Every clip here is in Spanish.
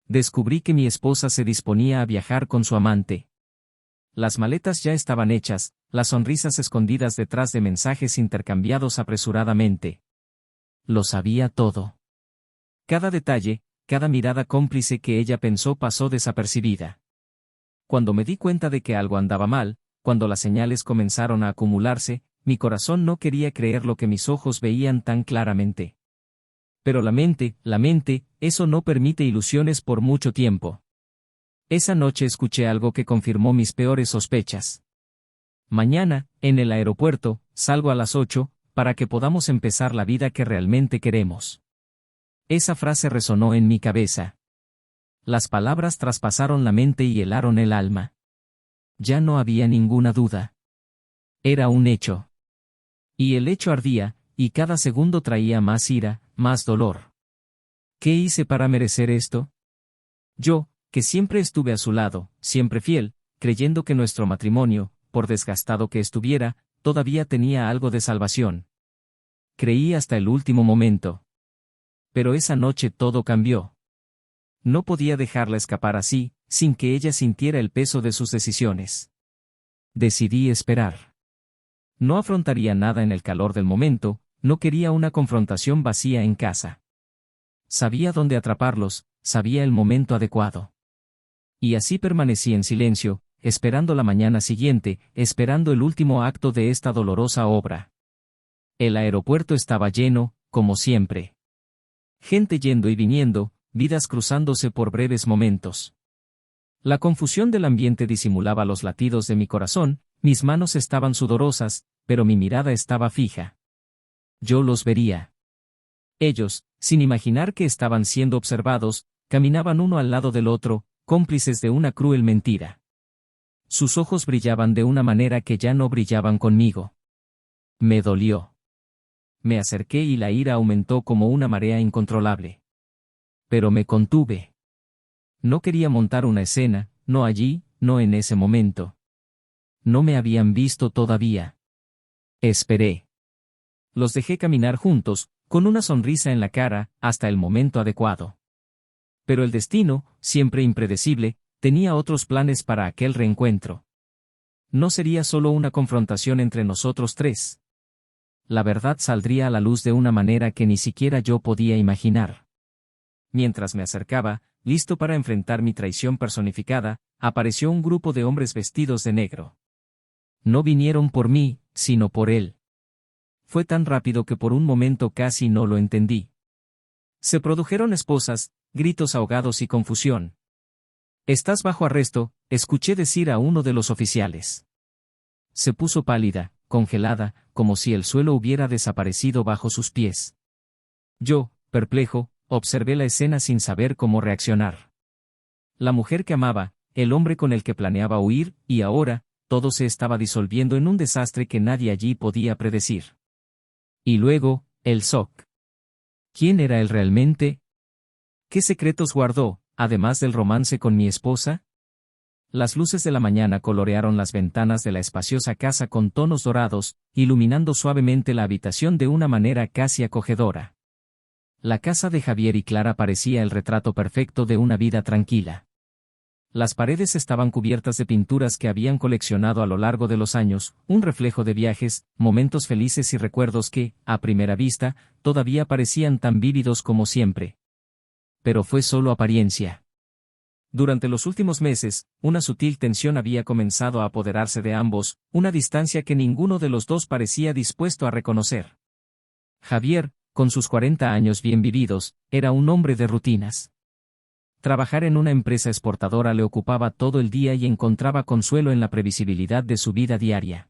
descubrí que mi esposa se disponía a viajar con su amante. Las maletas ya estaban hechas, las sonrisas escondidas detrás de mensajes intercambiados apresuradamente. Lo sabía todo. Cada detalle, cada mirada cómplice que ella pensó pasó desapercibida. Cuando me di cuenta de que algo andaba mal, cuando las señales comenzaron a acumularse, mi corazón no quería creer lo que mis ojos veían tan claramente. Pero la mente, eso no permite ilusiones por mucho tiempo. Esa noche escuché algo que confirmó mis peores sospechas. Mañana, en el aeropuerto, salgo a las 8, para que podamos empezar la vida que realmente queremos. Esa frase resonó en mi cabeza. Las palabras traspasaron la mente y helaron el alma. Ya no había ninguna duda. Era un hecho. Y el hecho ardía, y cada segundo traía más ira, más dolor. ¿Qué hice para merecer esto? Yo, que siempre estuve a su lado, siempre fiel, creyendo que nuestro matrimonio, por desgastado que estuviera, todavía tenía algo de salvación. Creí hasta el último momento. Pero esa noche todo cambió. No podía dejarla escapar así, sin que ella sintiera el peso de sus decisiones. Decidí esperar. No afrontaría nada en el calor del momento, no quería una confrontación vacía en casa. Sabía dónde atraparlos, sabía el momento adecuado. Y así permanecí en silencio, esperando la mañana siguiente, esperando el último acto de esta dolorosa obra. El aeropuerto estaba lleno, como siempre. Gente yendo y viniendo, vidas cruzándose por breves momentos. La confusión del ambiente disimulaba los latidos de mi corazón, mis manos estaban sudorosas, pero mi mirada estaba fija. Yo los vería. Ellos, sin imaginar que estaban siendo observados, caminaban uno al lado del otro, cómplices de una cruel mentira. Sus ojos brillaban de una manera que ya no brillaban conmigo. Me dolió. Me acerqué y la ira aumentó como una marea incontrolable. Pero me contuve. No quería montar una escena, no allí, no en ese momento. No me habían visto todavía. Esperé. Los dejé caminar juntos, con una sonrisa en la cara, hasta el momento adecuado. Pero el destino, siempre impredecible, tenía otros planes para aquel reencuentro. No sería solo una confrontación entre nosotros tres. La verdad saldría a la luz de una manera que ni siquiera yo podía imaginar. Mientras me acercaba, listo para enfrentar mi traición personificada, apareció un grupo de hombres vestidos de negro. No vinieron por mí, sino por él. Fue tan rápido que por un momento casi no lo entendí. Se produjeron esposas, gritos ahogados y confusión. «Estás bajo arresto», escuché decir a uno de los oficiales. Se puso pálida, congelada, como si el suelo hubiera desaparecido bajo sus pies. Yo, perplejo, observé la escena sin saber cómo reaccionar. La mujer que amaba, el hombre con el que planeaba huir, y ahora, todo se estaba disolviendo en un desastre que nadie allí podía predecir. Y luego, el shock. ¿Quién era él realmente? ¿Qué secretos guardó, además del romance con mi esposa? Las luces de la mañana colorearon las ventanas de la espaciosa casa con tonos dorados, iluminando suavemente la habitación de una manera casi acogedora. La casa de Javier y Clara parecía el retrato perfecto de una vida tranquila. Las paredes estaban cubiertas de pinturas que habían coleccionado a lo largo de los años, un reflejo de viajes, momentos felices y recuerdos que, a primera vista, todavía parecían tan vívidos como siempre. Pero fue solo apariencia. Durante los últimos meses, una sutil tensión había comenzado a apoderarse de ambos, una distancia que ninguno de los dos parecía dispuesto a reconocer. Javier, con sus 40 años bien vividos, era un hombre de rutinas. Trabajar en una empresa exportadora le ocupaba todo el día y encontraba consuelo en la previsibilidad de su vida diaria.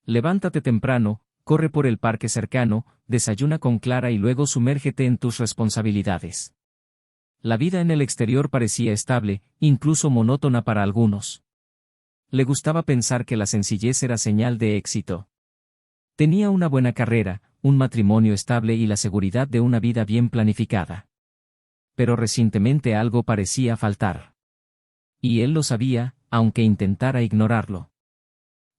Levántate temprano, corre por el parque cercano, desayuna con Clara y luego sumérgete en tus responsabilidades. La vida en el exterior parecía estable, incluso monótona para algunos. Le gustaba pensar que la sencillez era señal de éxito. Tenía una buena carrera, un matrimonio estable y la seguridad de una vida bien planificada. Pero recientemente algo parecía faltar. Y él lo sabía, aunque intentara ignorarlo.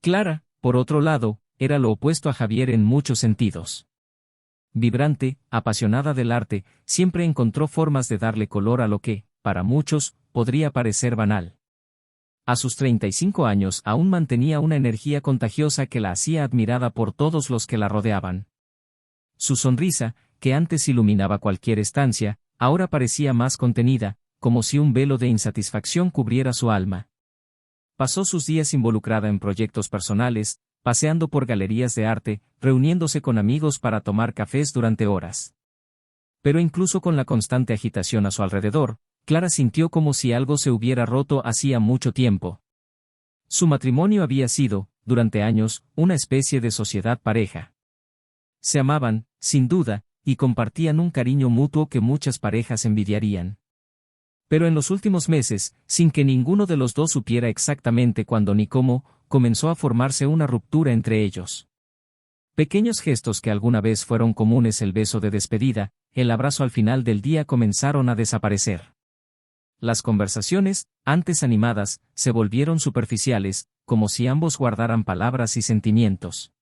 Clara, por otro lado, era lo opuesto a Javier en muchos sentidos. Vibrante, apasionada del arte, siempre encontró formas de darle color a lo que, para muchos, podría parecer banal. A sus 35 años aún mantenía una energía contagiosa que la hacía admirada por todos los que la rodeaban. Su sonrisa, que antes iluminaba cualquier estancia, ahora parecía más contenida, como si un velo de insatisfacción cubriera su alma. Pasó sus días involucrada en proyectos personales, paseando por galerías de arte, reuniéndose con amigos para tomar cafés durante horas. Pero incluso con la constante agitación a su alrededor, Clara sintió como si algo se hubiera roto hacía mucho tiempo. Su matrimonio había sido, durante años, una especie de sociedad pareja. Se amaban, sin duda, y compartían un cariño mutuo que muchas parejas envidiarían. Pero en los últimos meses, sin que ninguno de los dos supiera exactamente cuándo ni cómo, comenzó a formarse una ruptura entre ellos. Pequeños gestos que alguna vez fueron comunes, el beso de despedida, el abrazo al final del día, comenzaron a desaparecer. Las conversaciones, antes animadas, se volvieron superficiales, como si ambos guardaran palabras y sentimientos.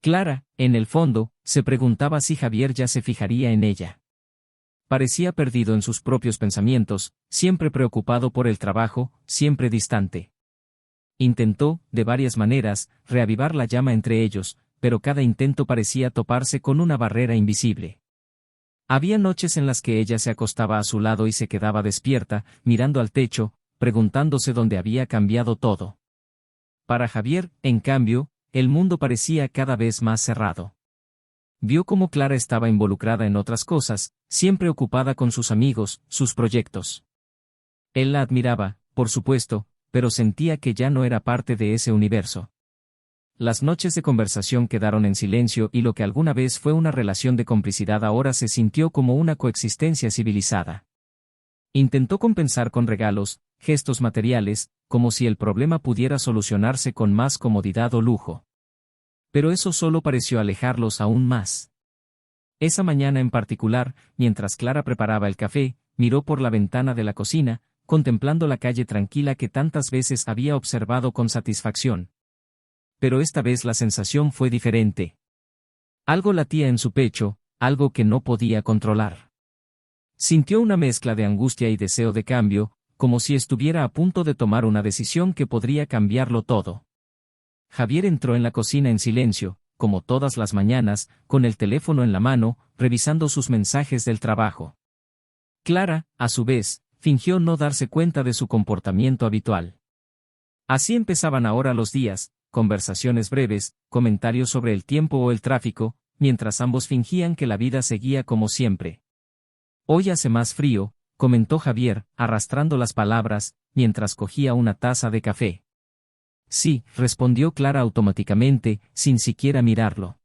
Clara, en el fondo, se preguntaba si Javier ya se fijaría en ella. Parecía perdido en sus propios pensamientos, siempre preocupado por el trabajo, siempre distante. Intentó, de varias maneras, reavivar la llama entre ellos, pero cada intento parecía toparse con una barrera invisible. Había noches en las que ella se acostaba a su lado y se quedaba despierta, mirando al techo, preguntándose dónde había cambiado todo. Para Javier, en cambio, el mundo parecía cada vez más cerrado. Vio cómo Clara estaba involucrada en otras cosas, siempre ocupada con sus amigos, sus proyectos. Él la admiraba, por supuesto, pero sentía que ya no era parte de ese universo. Las noches de conversación quedaron en silencio y lo que alguna vez fue una relación de complicidad ahora se sintió como una coexistencia civilizada. Intentó compensar con regalos, gestos materiales, como si el problema pudiera solucionarse con más comodidad o lujo. Pero eso solo pareció alejarlos aún más. Esa mañana en particular, mientras Clara preparaba el café, miró por la ventana de la cocina, contemplando la calle tranquila que tantas veces había observado con satisfacción. Pero esta vez la sensación fue diferente. Algo latía en su pecho, algo que no podía controlar. Sintió una mezcla de angustia y deseo de cambio, como si estuviera a punto de tomar una decisión que podría cambiarlo todo. Javier entró en la cocina en silencio, como todas las mañanas, con el teléfono en la mano, revisando sus mensajes del trabajo. Clara, a su vez, fingió no darse cuenta de su comportamiento habitual. Así empezaban ahora los días, conversaciones breves, comentarios sobre el tiempo o el tráfico, mientras ambos fingían que la vida seguía como siempre. Hoy hace más frío, comentó Javier, arrastrando las palabras, mientras cogía una taza de café. Sí, respondió Clara automáticamente, sin siquiera mirarlo.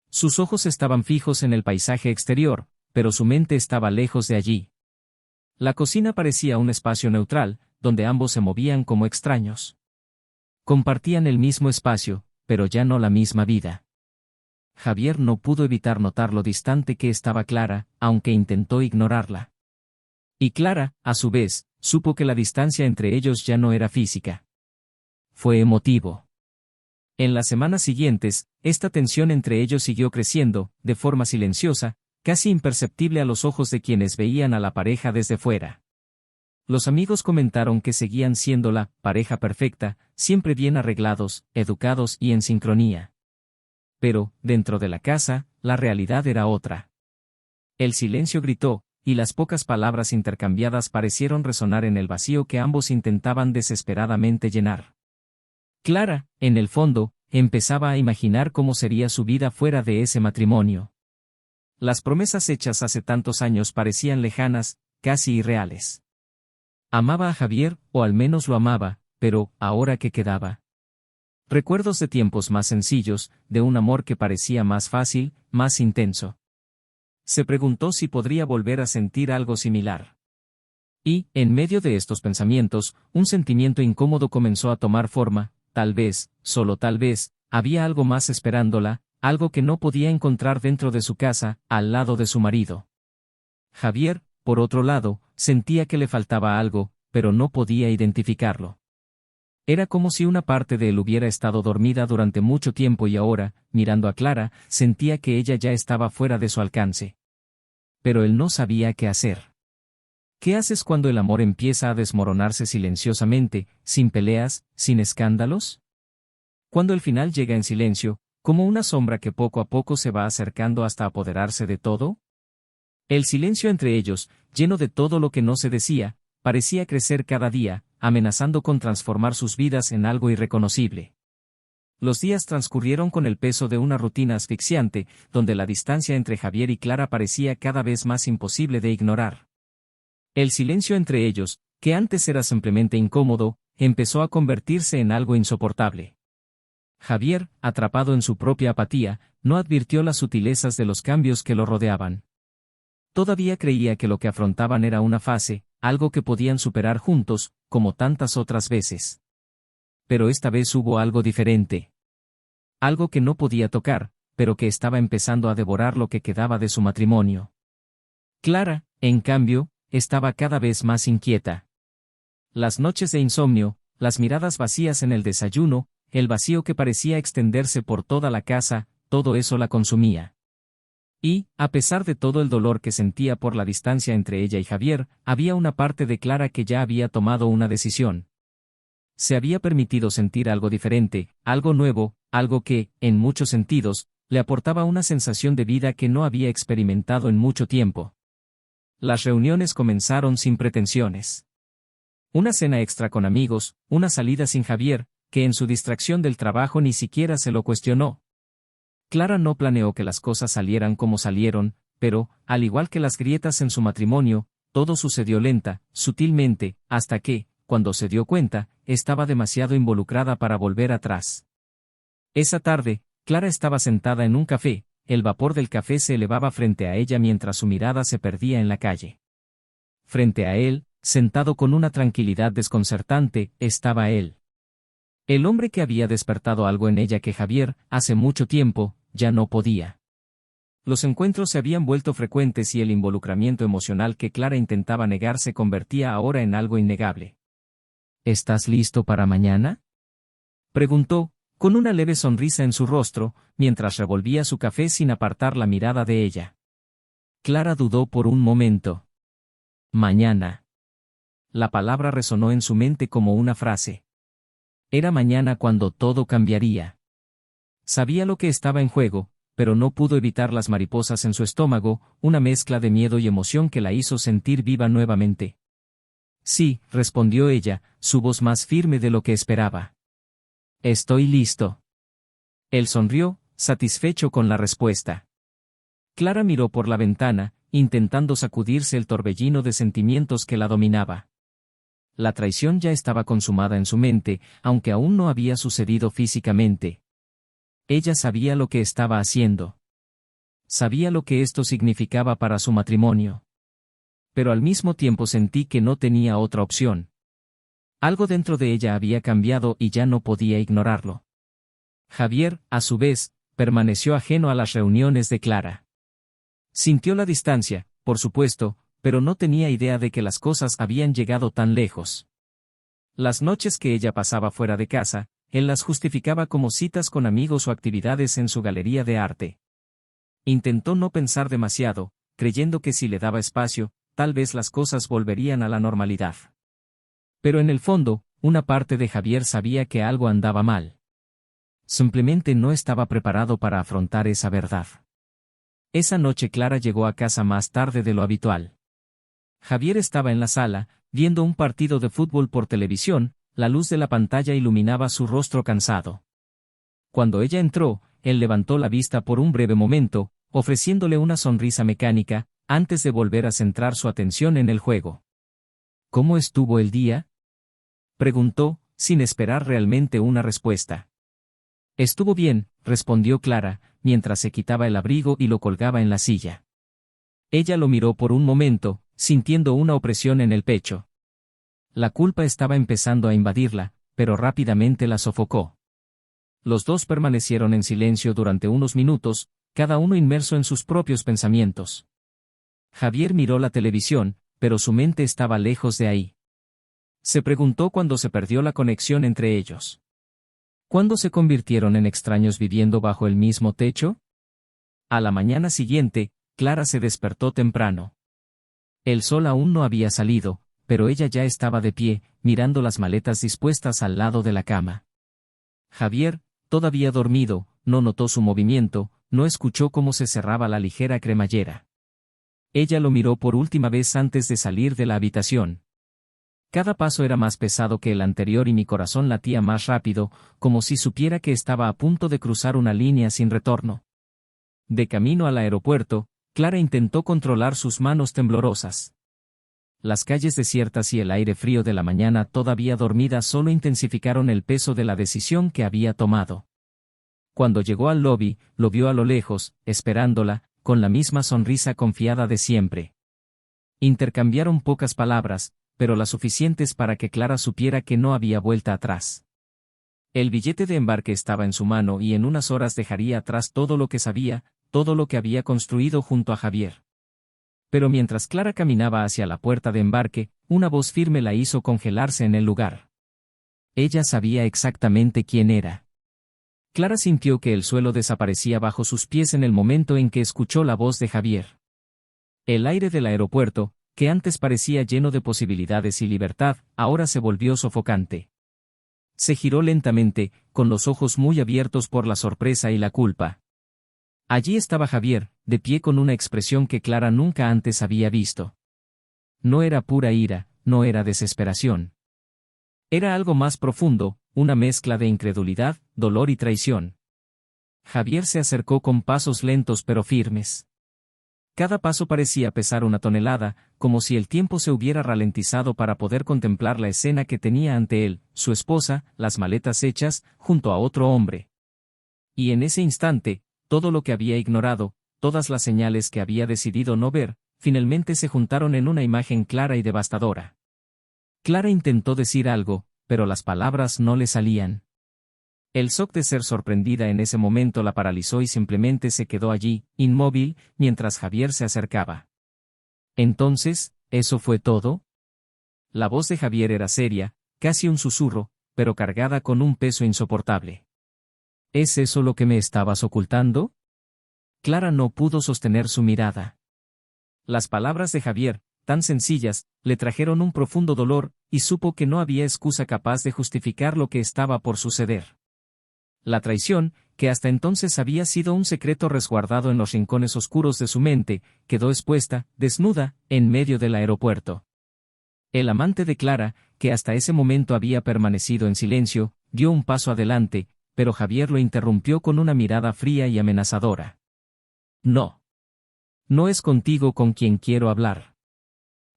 Sus ojos estaban fijos en el paisaje exterior, pero su mente estaba lejos de allí. La cocina parecía un espacio neutral, donde ambos se movían como extraños. Compartían el mismo espacio, pero ya no la misma vida. Javier no pudo evitar notar lo distante que estaba Clara, aunque intentó ignorarla. Y Clara, a su vez, supo que la distancia entre ellos ya no era física. Fue emotivo. En las semanas siguientes, esta tensión entre ellos siguió creciendo, de forma silenciosa, casi imperceptible a los ojos de quienes veían a la pareja desde fuera. Los amigos comentaron que seguían siendo la pareja perfecta, siempre bien arreglados, educados y en sincronía. Pero, dentro de la casa, la realidad era otra. El silencio gritó, y las pocas palabras intercambiadas parecieron resonar en el vacío que ambos intentaban desesperadamente llenar. Clara, en el fondo, empezaba a imaginar cómo sería su vida fuera de ese matrimonio. Las promesas hechas hace tantos años parecían lejanas, casi irreales. Amaba a Javier, o al menos lo amaba, pero, ¿ahora qué quedaba? Recuerdos de tiempos más sencillos, de un amor que parecía más fácil, más intenso. Se preguntó si podría volver a sentir algo similar. Y, en medio de estos pensamientos, un sentimiento incómodo comenzó a tomar forma. Tal vez, solo tal vez, había algo más esperándola, algo que no podía encontrar dentro de su casa, al lado de su marido. Javier, por otro lado, sentía que le faltaba algo, pero no podía identificarlo. Era como si una parte de él hubiera estado dormida durante mucho tiempo y ahora, mirando a Clara, sentía que ella ya estaba fuera de su alcance. Pero él no sabía qué hacer. ¿Qué haces cuando el amor empieza a desmoronarse silenciosamente, sin peleas, sin escándalos? Cuando el final llega en silencio, como una sombra que poco a poco se va acercando hasta apoderarse de todo. El silencio entre ellos, lleno de todo lo que no se decía, parecía crecer cada día, amenazando con transformar sus vidas en algo irreconocible. Los días transcurrieron con el peso de una rutina asfixiante, donde la distancia entre Javier y Clara parecía cada vez más imposible de ignorar. El silencio entre ellos, que antes era simplemente incómodo, empezó a convertirse en algo insoportable. Javier, atrapado en su propia apatía, no advirtió las sutilezas de los cambios que lo rodeaban. Todavía creía que lo que afrontaban era una fase, algo que podían superar juntos, como tantas otras veces. Pero esta vez hubo algo diferente. Algo que no podía tocar, pero que estaba empezando a devorar lo que quedaba de su matrimonio. Clara, en cambio, estaba cada vez más inquieta. Las noches de insomnio, las miradas vacías en el desayuno, el vacío que parecía extenderse por toda la casa, todo eso la consumía. Y, a pesar de todo el dolor que sentía por la distancia entre ella y Javier, había una parte de Clara que ya había tomado una decisión. Se había permitido sentir algo diferente, algo nuevo, algo que, en muchos sentidos, le aportaba una sensación de vida que no había experimentado en mucho tiempo. Las reuniones comenzaron sin pretensiones. Una cena extra con amigos, una salida sin Javier, que en su distracción del trabajo ni siquiera se lo cuestionó. Clara no planeó que las cosas salieran como salieron, pero, al igual que las grietas en su matrimonio, todo sucedió lenta, sutilmente, hasta que, cuando se dio cuenta, estaba demasiado involucrada para volver atrás. Esa tarde, Clara estaba sentada en un café, el vapor del café se elevaba frente a ella mientras su mirada se perdía en la calle. Frente a él, sentado con una tranquilidad desconcertante, estaba él. El hombre que había despertado algo en ella que Javier, hace mucho tiempo, ya no podía. Los encuentros se habían vuelto frecuentes y el involucramiento emocional que Clara intentaba negar se convertía ahora en algo innegable. ¿Estás listo para mañana?, preguntó, con una leve sonrisa en su rostro, mientras revolvía su café sin apartar la mirada de ella. Clara dudó por un momento. Mañana. La palabra resonó en su mente como una frase. Era mañana cuando todo cambiaría. Sabía lo que estaba en juego, pero no pudo evitar las mariposas en su estómago, una mezcla de miedo y emoción que la hizo sentir viva nuevamente. Sí, respondió ella, su voz más firme de lo que esperaba. Estoy listo. Él sonrió, satisfecho con la respuesta. Clara miró por la ventana, intentando sacudirse el torbellino de sentimientos que la dominaba. La traición ya estaba consumada en su mente, aunque aún no había sucedido físicamente. Ella sabía lo que estaba haciendo. Sabía lo que esto significaba para su matrimonio. Pero al mismo tiempo sentí que no tenía otra opción. Algo dentro de ella había cambiado y ya no podía ignorarlo. Javier, a su vez, permaneció ajeno a las reuniones de Clara. Sintió la distancia, por supuesto, pero no tenía idea de que las cosas habían llegado tan lejos. Las noches que ella pasaba fuera de casa, él las justificaba como citas con amigos o actividades en su galería de arte. Intentó no pensar demasiado, creyendo que si le daba espacio, tal vez las cosas volverían a la normalidad. Pero en el fondo, una parte de Javier sabía que algo andaba mal. Simplemente no estaba preparado para afrontar esa verdad. Esa noche Clara llegó a casa más tarde de lo habitual. Javier estaba en la sala, viendo un partido de fútbol por televisión, la luz de la pantalla iluminaba su rostro cansado. Cuando ella entró, él levantó la vista por un breve momento, ofreciéndole una sonrisa mecánica, antes de volver a centrar su atención en el juego. ¿Cómo estuvo el día?, preguntó, sin esperar realmente una respuesta. Estuvo bien, respondió Clara, mientras se quitaba el abrigo y lo colgaba en la silla. Ella lo miró por un momento, sintiendo una opresión en el pecho. La culpa estaba empezando a invadirla, pero rápidamente la sofocó. Los dos permanecieron en silencio durante unos minutos, cada uno inmerso en sus propios pensamientos. Javier miró la televisión, pero su mente estaba lejos de ahí. Se preguntó cuándo se perdió la conexión entre ellos. ¿Cuándo se convirtieron en extraños viviendo bajo el mismo techo? A la mañana siguiente, Clara se despertó temprano. El sol aún no había salido, pero ella ya estaba de pie, mirando las maletas dispuestas al lado de la cama. Javier, todavía dormido, no notó su movimiento, no escuchó cómo se cerraba la ligera cremallera. Ella lo miró por última vez antes de salir de la habitación. Cada paso era más pesado que el anterior y mi corazón latía más rápido, como si supiera que estaba a punto de cruzar una línea sin retorno. De camino al aeropuerto, Clara intentó controlar sus manos temblorosas. Las calles desiertas y el aire frío de la mañana todavía dormida solo intensificaron el peso de la decisión que había tomado. Cuando llegó al lobby, lo vio a lo lejos, esperándola, con la misma sonrisa confiada de siempre. Intercambiaron pocas palabras, pero las suficientes para que Clara supiera que no había vuelta atrás. El billete de embarque estaba en su mano y en unas horas dejaría atrás todo lo que sabía, todo lo que había construido junto a Javier. Pero mientras Clara caminaba hacia la puerta de embarque, una voz firme la hizo congelarse en el lugar. Ella sabía exactamente quién era. Clara sintió que el suelo desaparecía bajo sus pies en el momento en que escuchó la voz de Javier. El aire del aeropuerto, que antes parecía lleno de posibilidades y libertad, ahora se volvió sofocante. Se giró lentamente, con los ojos muy abiertos por la sorpresa y la culpa. Allí estaba Javier, de pie con una expresión que Clara nunca antes había visto. No era pura ira, no era desesperación. Era algo más profundo, una mezcla de incredulidad, dolor y traición. Javier se acercó con pasos lentos pero firmes. Cada paso parecía pesar una tonelada, como si el tiempo se hubiera ralentizado para poder contemplar la escena que tenía ante él, su esposa, las maletas hechas, junto a otro hombre. Y en ese instante, todo lo que había ignorado, todas las señales que había decidido no ver, finalmente se juntaron en una imagen clara y devastadora. Clara intentó decir algo, pero las palabras no le salían. El shock de ser sorprendida en ese momento la paralizó y simplemente se quedó allí, inmóvil, mientras Javier se acercaba. Entonces, ¿eso fue todo? La voz de Javier era seria, casi un susurro, pero cargada con un peso insoportable. ¿Es eso lo que me estabas ocultando? Clara no pudo sostener su mirada. Las palabras de Javier, tan sencillas, le trajeron un profundo dolor, y supo que no había excusa capaz de justificar lo que estaba por suceder. La traición, que hasta entonces había sido un secreto resguardado en los rincones oscuros de su mente, quedó expuesta, desnuda, en medio del aeropuerto. El amante de Clara, que hasta ese momento había permanecido en silencio, dio un paso adelante, pero Javier lo interrumpió con una mirada fría y amenazadora. No. No es contigo con quien quiero hablar.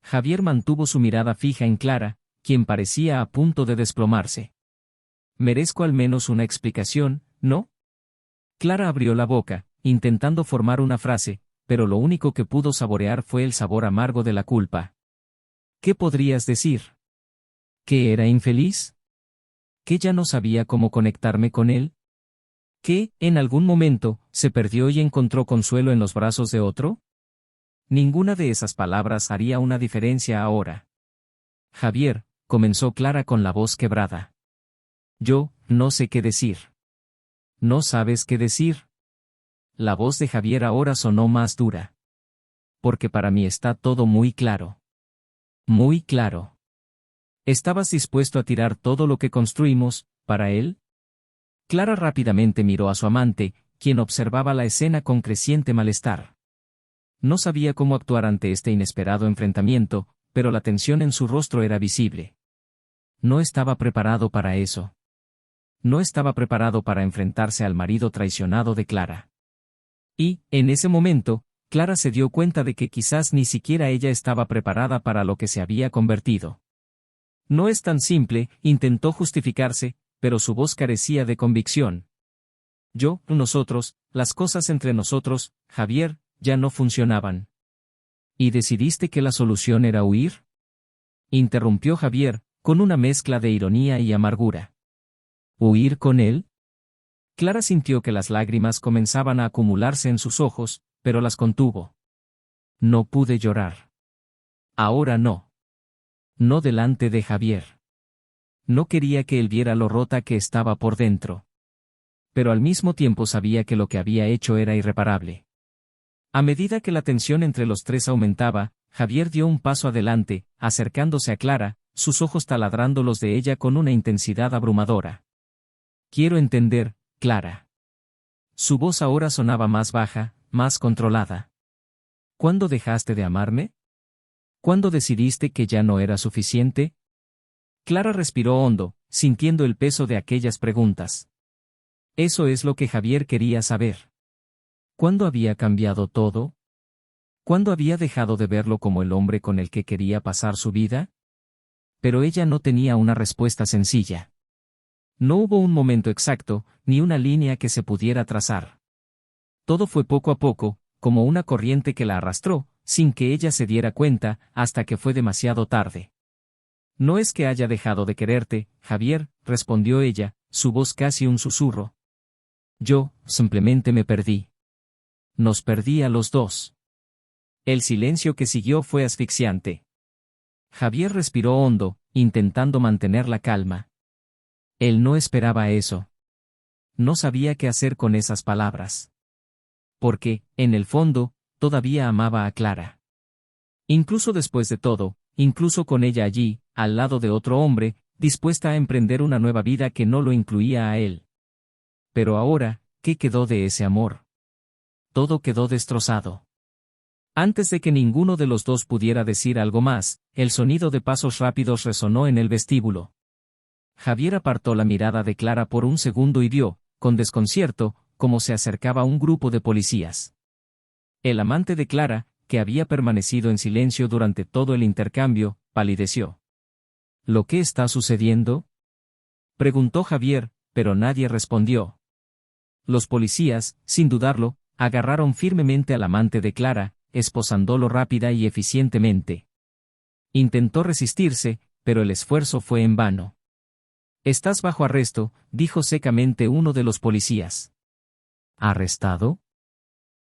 Javier mantuvo su mirada fija en Clara, quien parecía a punto de desplomarse. Merezco al menos una explicación, ¿no? Clara abrió la boca, intentando formar una frase, pero lo único que pudo saborear fue el sabor amargo de la culpa. ¿Qué podrías decir? ¿Que era infeliz? ¿Que ya no sabía cómo conectarme con él? ¿Que, en algún momento, se perdió y encontró consuelo en los brazos de otro? Ninguna de esas palabras haría una diferencia ahora. Javier, comenzó Clara con la voz quebrada. Yo, no sé qué decir. ¿No sabes qué decir? La voz de Javier ahora sonó más dura. Porque para mí está todo muy claro. Muy claro. ¿Estabas dispuesto a tirar todo lo que construimos, para él? Clara rápidamente miró a su amante, quien observaba la escena con creciente malestar. No sabía cómo actuar ante este inesperado enfrentamiento, pero la tensión en su rostro era visible. No estaba preparado para eso. No estaba preparado para enfrentarse al marido traicionado de Clara. Y, en ese momento, Clara se dio cuenta de que quizás ni siquiera ella estaba preparada para lo que se había convertido. No es tan simple, intentó justificarse, pero su voz carecía de convicción. Nosotros, las cosas entre nosotros, Javier, ya no funcionaban. ¿Y decidiste que la solución era huir? Interrumpió Javier, con una mezcla de ironía y amargura. ¿Huir con él? Clara sintió que las lágrimas comenzaban a acumularse en sus ojos, pero las contuvo. No pude llorar. Ahora no. No delante de Javier. No quería que él viera lo rota que estaba por dentro. Pero al mismo tiempo sabía que lo que había hecho era irreparable. A medida que la tensión entre los tres aumentaba, Javier dio un paso adelante, acercándose a Clara, sus ojos taladrando los de ella con una intensidad abrumadora. Quiero entender, Clara. Su voz ahora sonaba más baja, más controlada. ¿Cuándo dejaste de amarme? ¿Cuándo decidiste que ya no era suficiente? Clara respiró hondo, sintiendo el peso de aquellas preguntas. Eso es lo que Javier quería saber. ¿Cuándo había cambiado todo? ¿Cuándo había dejado de verlo como el hombre con el que quería pasar su vida? Pero ella no tenía una respuesta sencilla. No hubo un momento exacto, ni una línea que se pudiera trazar. Todo fue poco a poco, como una corriente que la arrastró, sin que ella se diera cuenta, hasta que fue demasiado tarde. No es que haya dejado de quererte, Javier, respondió ella, su voz casi un susurro. Yo, simplemente me perdí. Nos perdí a los dos. El silencio que siguió fue asfixiante. Javier respiró hondo, intentando mantener la calma. Él no esperaba eso. No sabía qué hacer con esas palabras. Porque, en el fondo, todavía amaba a Clara. Incluso después de todo, incluso con ella allí, al lado de otro hombre, dispuesta a emprender una nueva vida que no lo incluía a él. Pero ahora, ¿qué quedó de ese amor? Todo quedó destrozado. Antes de que ninguno de los dos pudiera decir algo más, el sonido de pasos rápidos resonó en el vestíbulo. Javier apartó la mirada de Clara por un segundo y vio, con desconcierto, cómo se acercaba un grupo de policías. El amante de Clara, que había permanecido en silencio durante todo el intercambio, palideció. ¿Lo que está sucediendo? Preguntó Javier, pero nadie respondió. Los policías, sin dudarlo, agarraron firmemente al amante de Clara, esposándolo rápida y eficientemente. Intentó resistirse, pero el esfuerzo fue en vano. Estás bajo arresto, dijo secamente uno de los policías. ¿Arrestado?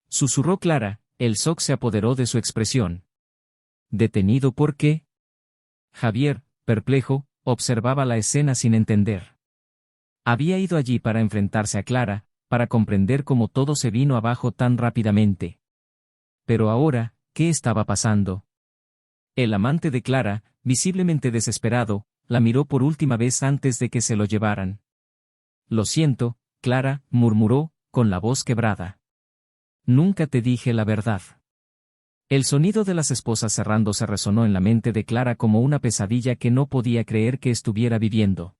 Susurró Clara, el shock se apoderó de su expresión. ¿Detenido por qué? Javier, perplejo, observaba la escena sin entender. Había ido allí para enfrentarse a Clara, para comprender cómo todo se vino abajo tan rápidamente. Pero ahora, ¿qué estaba pasando? El amante de Clara, visiblemente desesperado, la miró por última vez antes de que se lo llevaran. Lo siento, Clara, murmuró, con la voz quebrada. Nunca te dije la verdad. El sonido de las esposas cerrándose resonó en la mente de Clara como una pesadilla que no podía creer que estuviera viviendo.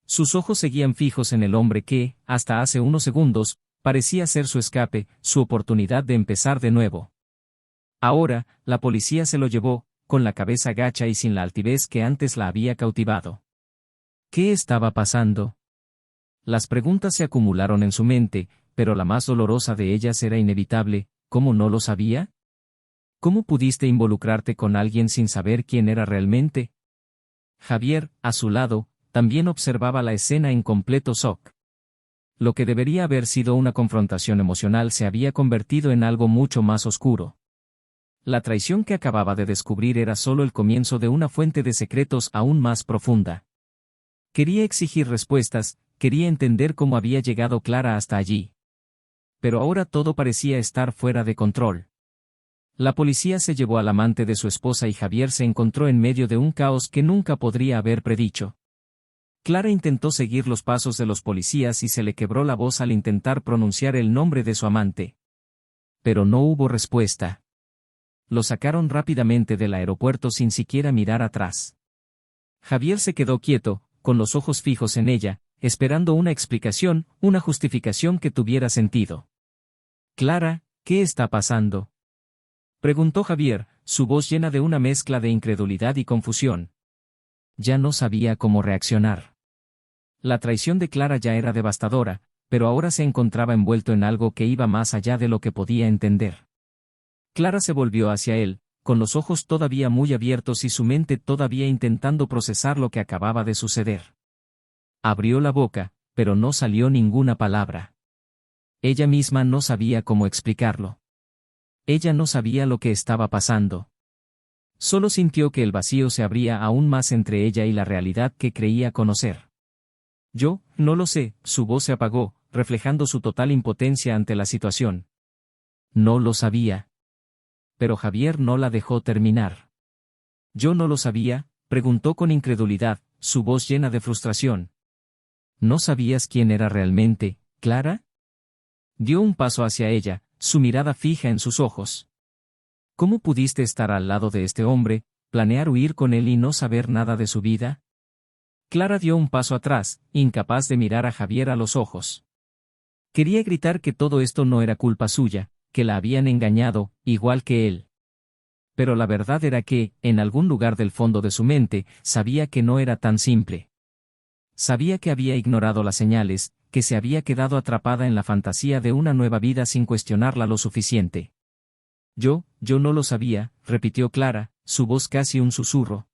Sus ojos seguían fijos en el hombre que, hasta hace unos segundos, parecía ser su escape, su oportunidad de empezar de nuevo. Ahora, la policía se lo llevó, con la cabeza gacha y sin la altivez que antes la había cautivado. ¿Qué estaba pasando? Las preguntas se acumularon en su mente, pero la más dolorosa de ellas era inevitable. ¿Cómo no lo sabía? ¿Cómo pudiste involucrarte con alguien sin saber quién era realmente? Javier, a su lado, también observaba la escena en completo shock. Lo que debería haber sido una confrontación emocional se había convertido en algo mucho más oscuro. La traición que acababa de descubrir era solo el comienzo de una fuente de secretos aún más profunda. Quería exigir respuestas, quería entender cómo había llegado Clara hasta allí. Pero ahora todo parecía estar fuera de control. La policía se llevó al amante de su esposa y Javier se encontró en medio de un caos que nunca podría haber predicho. Clara intentó seguir los pasos de los policías y se le quebró la voz al intentar pronunciar el nombre de su amante. Pero no hubo respuesta. Lo sacaron rápidamente del aeropuerto sin siquiera mirar atrás. Javier se quedó quieto, con los ojos fijos en ella, esperando una explicación, una justificación que tuviera sentido. Clara, ¿qué está pasando? Preguntó Javier, su voz llena de una mezcla de incredulidad y confusión. Ya no sabía cómo reaccionar. La traición de Clara ya era devastadora, pero ahora se encontraba envuelto en algo que iba más allá de lo que podía entender. Clara se volvió hacia él, con los ojos todavía muy abiertos y su mente todavía intentando procesar lo que acababa de suceder. Abrió la boca, pero no salió ninguna palabra. Ella misma no sabía cómo explicarlo. Ella no sabía lo que estaba pasando. Solo sintió que el vacío se abría aún más entre ella y la realidad que creía conocer. Yo, no lo sé, su voz se apagó, reflejando su total impotencia ante la situación. No lo sabía. pero Javier no la dejó terminar. «¿Yo no lo sabía?», preguntó con incredulidad, su voz llena de frustración. «¿No sabías quién era realmente, Clara?». Dio un paso hacia ella, su mirada fija en sus ojos. «¿Cómo pudiste estar al lado de este hombre, planear huir con él y no saber nada de su vida?». Clara dio un paso atrás, incapaz de mirar a Javier a los ojos. Quería gritar que todo esto no era culpa suya, que la habían engañado, igual que él. Pero la verdad era que, en algún lugar del fondo de su mente, sabía que no era tan simple. Sabía que había ignorado las señales, que se había quedado atrapada en la fantasía de una nueva vida sin cuestionarla lo suficiente. Yo no lo sabía», repitió Clara, su voz casi un susurro.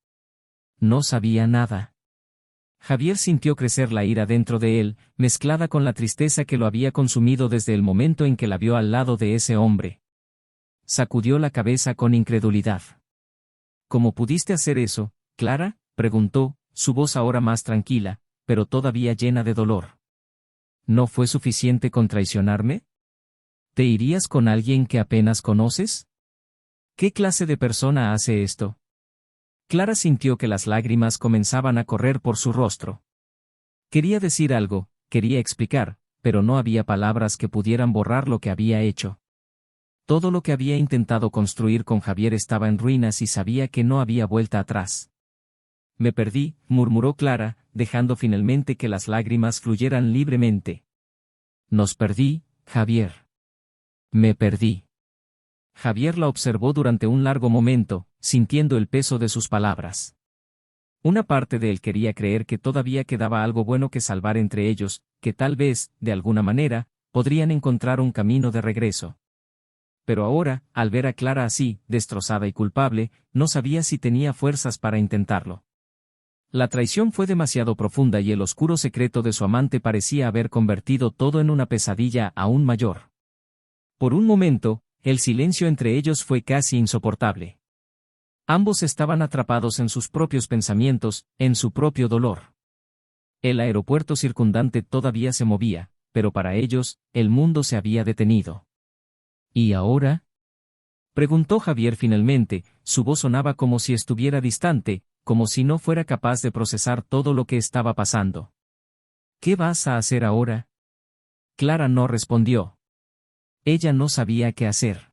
«No sabía nada». Javier sintió crecer la ira dentro de él, mezclada con la tristeza que lo había consumido desde el momento en que la vio al lado de ese hombre. Sacudió la cabeza con incredulidad. «¿Cómo pudiste hacer eso, Clara?», preguntó, su voz ahora más tranquila, pero todavía llena de dolor. «¿No fue suficiente con traicionarme? ¿Te irías con alguien que apenas conoces? ¿Qué clase de persona hace esto?». Clara sintió que las lágrimas comenzaban a correr por su rostro. Quería decir algo, quería explicar, pero no había palabras que pudieran borrar lo que había hecho. Todo lo que había intentado construir con Javier estaba en ruinas y sabía que no había vuelta atrás. «Me perdí», murmuró Clara, dejando finalmente que las lágrimas fluyeran libremente. «Nos perdí, Javier. Me perdí». Javier la observó durante un largo momento, sintiendo el peso de sus palabras. Una parte de él quería creer que todavía quedaba algo bueno que salvar entre ellos, que tal vez, de alguna manera, podrían encontrar un camino de regreso. Pero ahora, al ver a Clara así, destrozada y culpable, no sabía si tenía fuerzas para intentarlo. La traición fue demasiado profunda y el oscuro secreto de su amante parecía haber convertido todo en una pesadilla aún mayor. Por un momento, el silencio entre ellos fue casi insoportable. Ambos estaban atrapados en sus propios pensamientos, en su propio dolor. El aeropuerto circundante todavía se movía, pero para ellos, el mundo se había detenido. «¿Y ahora?», preguntó Javier finalmente, su voz sonaba como si estuviera distante, como si no fuera capaz de procesar todo lo que estaba pasando. «¿Qué vas a hacer ahora?». Clara no respondió. Ella no sabía qué hacer.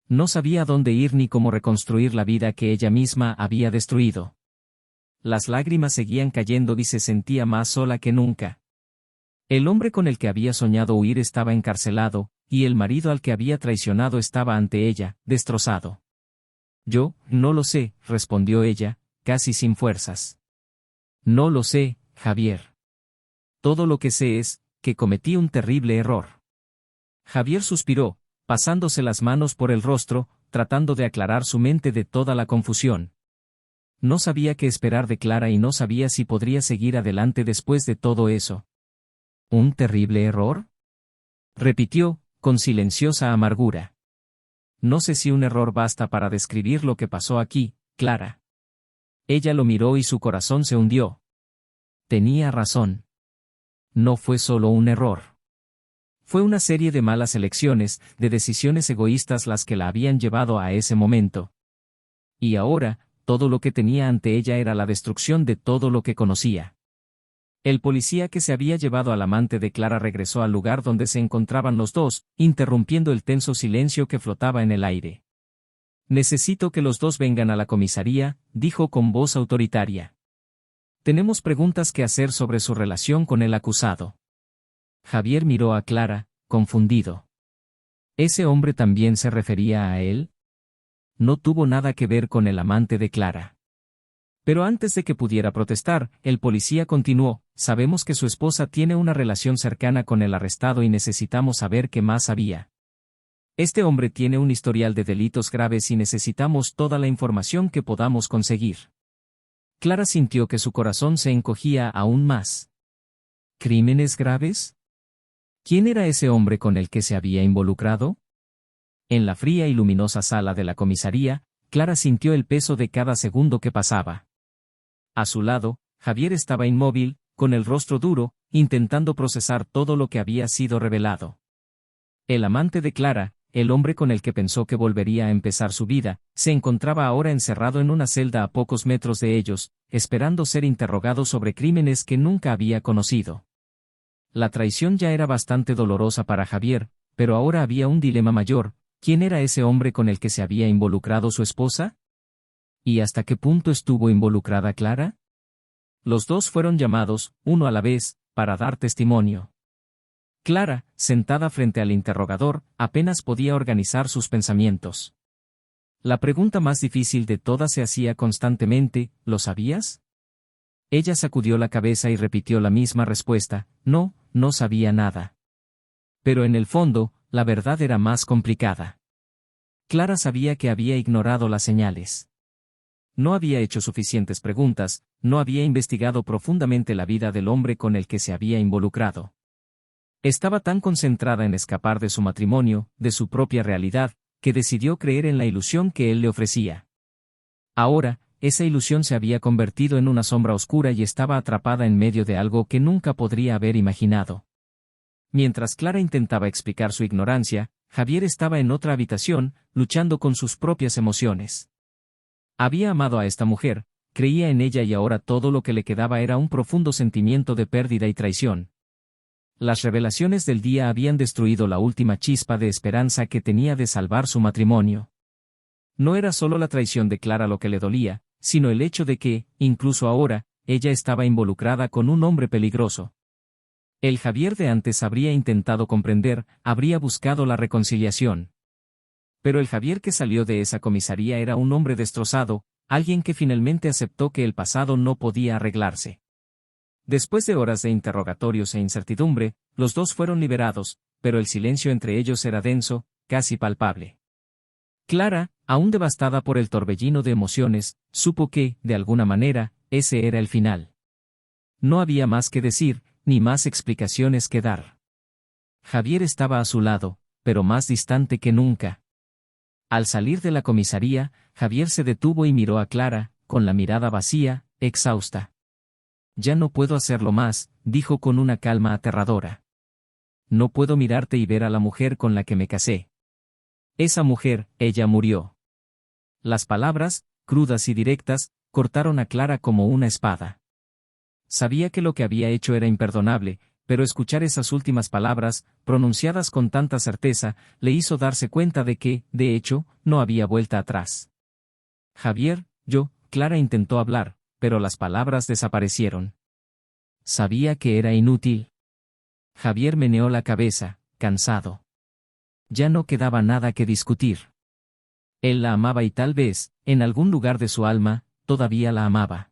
No sabía dónde ir ni cómo reconstruir la vida que ella misma había destruido. Las lágrimas seguían cayendo y se sentía más sola que nunca. El hombre con el que había soñado huir estaba encarcelado, y el marido al que había traicionado estaba ante ella, destrozado. «Yo no lo sé», respondió ella, casi sin fuerzas. «No lo sé, Javier. Todo lo que sé es, que cometí un terrible error». Javier suspiró, pasándose las manos por el rostro, tratando de aclarar su mente de toda la confusión. No sabía qué esperar de Clara y no sabía si podría seguir adelante después de todo eso. «¿Un terrible error?», repitió, con silenciosa amargura. «No sé si un error basta para describir lo que pasó aquí, Clara». Ella lo miró y su corazón se hundió. Tenía razón. No fue solo un error. Fue una serie de malas elecciones, de decisiones egoístas las que la habían llevado a ese momento. Y ahora, todo lo que tenía ante ella era la destrucción de todo lo que conocía. El policía que se había llevado al amante de Clara regresó al lugar donde se encontraban los dos, interrumpiendo el tenso silencio que flotaba en el aire. «Necesito que los dos vengan a la comisaría», dijo con voz autoritaria. «Tenemos preguntas que hacer sobre su relación con el acusado». Javier miró a Clara, confundido. ¿Ese hombre también se refería a él? No tuvo nada que ver con el amante de Clara. Pero antes de que pudiera protestar, el policía continuó: «Sabemos que su esposa tiene una relación cercana con el arrestado y necesitamos saber qué más sabía. Este hombre tiene un historial de delitos graves y necesitamos toda la información que podamos conseguir». Clara sintió que su corazón se encogía aún más. ¿Crímenes graves? ¿Quién era ese hombre con el que se había involucrado? En la fría y luminosa sala de la comisaría, Clara sintió el peso de cada segundo que pasaba. A su lado, Javier estaba inmóvil, con el rostro duro, intentando procesar todo lo que había sido revelado. El amante de Clara, el hombre con el que pensó que volvería a empezar su vida, se encontraba ahora encerrado en una celda a pocos metros de ellos, esperando ser interrogado sobre crímenes que nunca había conocido. La traición ya era bastante dolorosa para Javier, pero ahora había un dilema mayor: ¿quién era ese hombre con el que se había involucrado su esposa? ¿Y hasta qué punto estuvo involucrada Clara? Los dos fueron llamados, uno a la vez, para dar testimonio. Clara, sentada frente al interrogador, apenas podía organizar sus pensamientos. La pregunta más difícil de todas se hacía constantemente: ¿lo sabías? Ella sacudió la cabeza y repitió la misma respuesta: no, no sabía nada. Pero en el fondo, la verdad era más complicada. Clara sabía que había ignorado las señales. No había hecho suficientes preguntas, no había investigado profundamente la vida del hombre con el que se había involucrado. Estaba tan concentrada en escapar de su matrimonio, de su propia realidad, que decidió creer en la ilusión que él le ofrecía. Ahora, esa ilusión se había convertido en una sombra oscura y estaba atrapada en medio de algo que nunca podría haber imaginado. Mientras Clara intentaba explicar su ignorancia, Javier estaba en otra habitación, luchando con sus propias emociones. Había amado a esta mujer, creía en ella y ahora todo lo que le quedaba era un profundo sentimiento de pérdida y traición. Las revelaciones del día habían destruido la última chispa de esperanza que tenía de salvar su matrimonio. No era solo la traición de Clara lo que le dolía, sino el hecho de que, incluso ahora, ella estaba involucrada con un hombre peligroso. El Javier de antes habría intentado comprender, habría buscado la reconciliación. Pero el Javier que salió de esa comisaría era un hombre destrozado, alguien que finalmente aceptó que el pasado no podía arreglarse. Después de horas de interrogatorios e incertidumbre, los dos fueron liberados, pero el silencio entre ellos era denso, casi palpable. Clara, aún devastada por el torbellino de emociones, supo que, de alguna manera, ese era el final. No había más que decir, ni más explicaciones que dar. Javier estaba a su lado, pero más distante que nunca. Al salir de la comisaría, Javier se detuvo y miró a Clara, con la mirada vacía, exhausta. «Ya no puedo hacerlo más», dijo con una calma aterradora. «No puedo mirarte y ver a la mujer con la que me casé. Esa mujer, ella murió». Las palabras, crudas y directas, cortaron a Clara como una espada. Sabía que lo que había hecho era imperdonable, pero escuchar esas últimas palabras, pronunciadas con tanta certeza, le hizo darse cuenta de que, de hecho, no había vuelta atrás. «Javier, Clara intentó hablar, pero las palabras desaparecieron. Sabía que era inútil. Javier meneó la cabeza, cansado. Ya no quedaba nada que discutir. Él la amaba y tal vez, en algún lugar de su alma, todavía la amaba.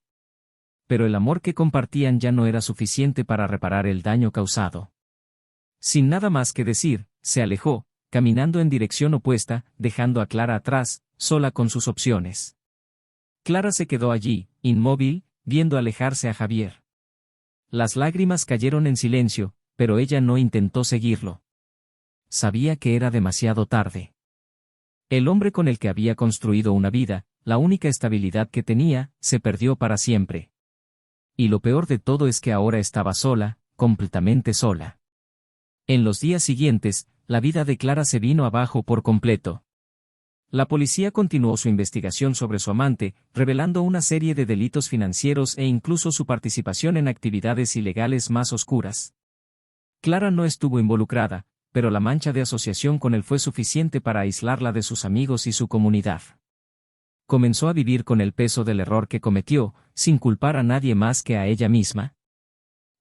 Pero el amor que compartían ya no era suficiente para reparar el daño causado. Sin nada más que decir, se alejó, caminando en dirección opuesta, dejando a Clara atrás, sola con sus opciones. Clara se quedó allí, inmóvil, viendo alejarse a Javier. Las lágrimas cayeron en silencio, pero ella no intentó seguirlo. Sabía que era demasiado tarde. El hombre con el que había construido una vida, la única estabilidad que tenía, se perdió para siempre. Y lo peor de todo es que ahora estaba sola, completamente sola. En los días siguientes, la vida de Clara se vino abajo por completo. La policía continuó su investigación sobre su amante, revelando una serie de delitos financieros e incluso su participación en actividades ilegales más oscuras. Clara no estuvo involucrada, pero la mancha de asociación con él fue suficiente para aislarla de sus amigos y su comunidad. Comenzó a vivir con el peso del error que cometió, sin culpar a nadie más que a ella misma.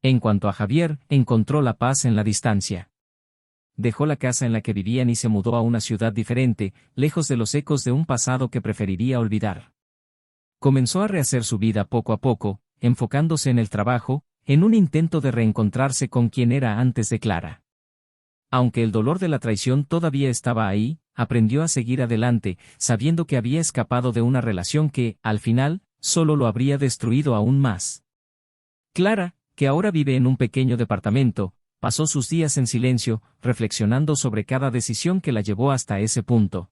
En cuanto a Javier, encontró la paz en la distancia. Dejó la casa en la que vivían y se mudó a una ciudad diferente, lejos de los ecos de un pasado que preferiría olvidar. Comenzó a rehacer su vida poco a poco, enfocándose en el trabajo, en un intento de reencontrarse con quien era antes de Clara. Aunque el dolor de la traición todavía estaba ahí, aprendió a seguir adelante, sabiendo que había escapado de una relación que, al final, solo lo habría destruido aún más. Clara, que ahora vive en un pequeño departamento, pasó sus días en silencio, reflexionando sobre cada decisión que la llevó hasta ese punto.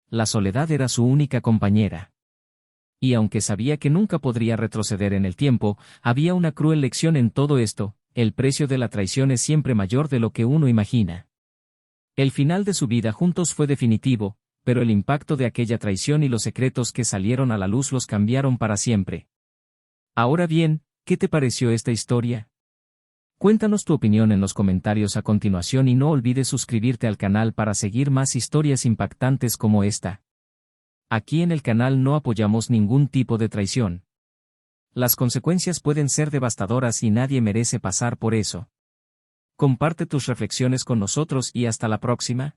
La soledad era su única compañera. Y aunque sabía que nunca podría retroceder en el tiempo, había una cruel lección en todo esto: el precio de la traición es siempre mayor de lo que uno imagina. El final de su vida juntos fue definitivo, pero el impacto de aquella traición y los secretos que salieron a la luz los cambiaron para siempre. Ahora bien, ¿qué te pareció esta historia? Cuéntanos tu opinión en los comentarios a continuación y no olvides suscribirte al canal para seguir más historias impactantes como esta. Aquí en el canal no apoyamos ningún tipo de traición. Las consecuencias pueden ser devastadoras y nadie merece pasar por eso. Comparte tus reflexiones con nosotros y hasta la próxima.